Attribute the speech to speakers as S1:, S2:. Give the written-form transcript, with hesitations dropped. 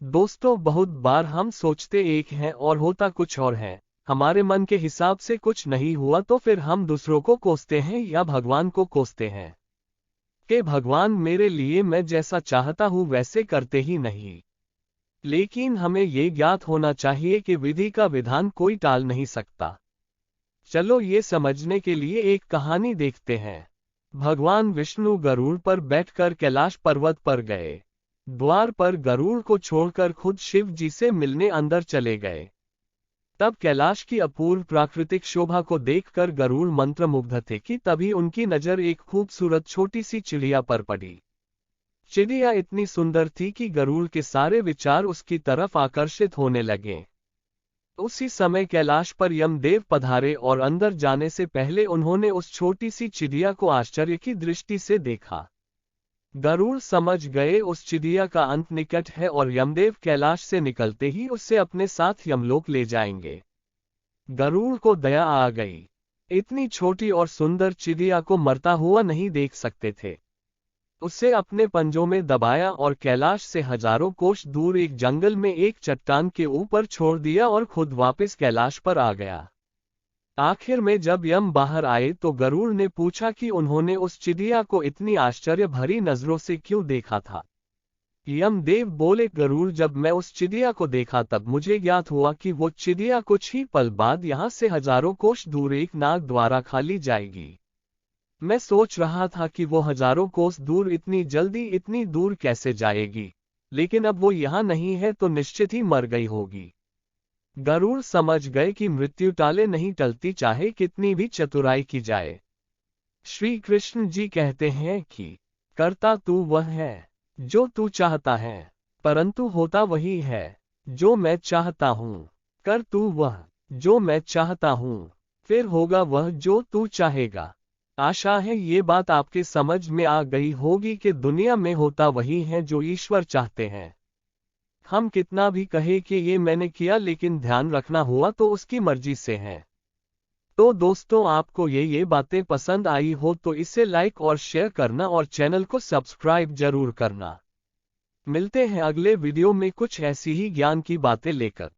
S1: दोस्तों, बहुत बार हम सोचते एक हैं और होता कुछ और है। हमारे मन के हिसाब से कुछ नहीं हुआ तो फिर हम दूसरों को कोसते हैं या भगवान को कोसते हैं कि भगवान मेरे लिए मैं जैसा चाहता हूं वैसे करते ही नहीं। लेकिन हमें ये ज्ञात होना चाहिए कि विधि का विधान कोई टाल नहीं सकता। चलो ये समझने के लिए एक कहानी देखते हैं। भगवान विष्णु गरुड़ पर बैठकर कैलाश पर्वत पर गए। द्वार पर गरुड़ को छोड़कर खुद शिव जी से मिलने अंदर चले गए। तब कैलाश की अपूर्व प्राकृतिक शोभा को देखकर गरुड़ मंत्रमुग्ध थे कि तभी उनकी नजर एक खूबसूरत छोटी सी चिड़िया पर पड़ी। चिड़िया इतनी सुंदर थी कि गरुड़ के सारे विचार उसकी तरफ आकर्षित होने लगे। उसी समय कैलाश पर यमदेव पधारे और अंदर जाने से पहले उन्होंने उस छोटी सी चिड़िया को आश्चर्य की दृष्टि से देखा। गरुड़ समझ गए उस चिड़िया का अंत निकट है और यमदेव कैलाश से निकलते ही उससे अपने साथ यमलोक ले जाएंगे। गरुड़ को दया आ गई। इतनी छोटी और सुंदर चिड़िया को मरता हुआ नहीं देख सकते थे। उसे अपने पंजों में दबाया और कैलाश से हजारों कोस दूर एक जंगल में एक चट्टान के ऊपर छोड़ दिया और खुद वापस कैलाश पर आ गया। आखिर में जब यम बाहर आए तो गरुड़ ने पूछा कि उन्होंने उस चिड़िया को इतनी आश्चर्य भरी नजरों से क्यों देखा था। यमदेव बोले, गरुड़, जब मैं उस चिड़िया को देखा तब मुझे ज्ञात हुआ कि वो चिड़िया कुछ ही पल बाद यहाँ से हजारों कोस दूर एक नाग द्वारा खा ली जाएगी। मैं सोच रहा था कि वो हजारों कोस दूर इतनी जल्दी इतनी दूर कैसे जाएगी, लेकिन अब वो यहाँ नहीं है तो निश्चित ही मर गई होगी। गरुड़ समझ गए कि मृत्यु टाले नहीं टलती, चाहे कितनी भी चतुराई की जाए। श्री कृष्ण जी कहते हैं कि करता तू वह है जो तू चाहता है, परंतु होता वही है जो मैं चाहता हूँ। कर तू वह जो मैं चाहता हूँ, फिर होगा वह जो तू चाहेगा। आशा है ये बात आपके समझ में आ गई होगी कि दुनिया में होता वही है जो ईश्वर चाहते हैं। हम कितना भी कहे कि ये मैंने किया, लेकिन ध्यान रखना हुआ तो उसकी मर्जी से है। तो दोस्तों, आपको ये बातें पसंद आई हो तो इसे लाइक और शेयर करना और चैनल को सब्सक्राइब जरूर करना। मिलते हैं अगले वीडियो में कुछ ऐसी ही ज्ञान की बातें लेकर।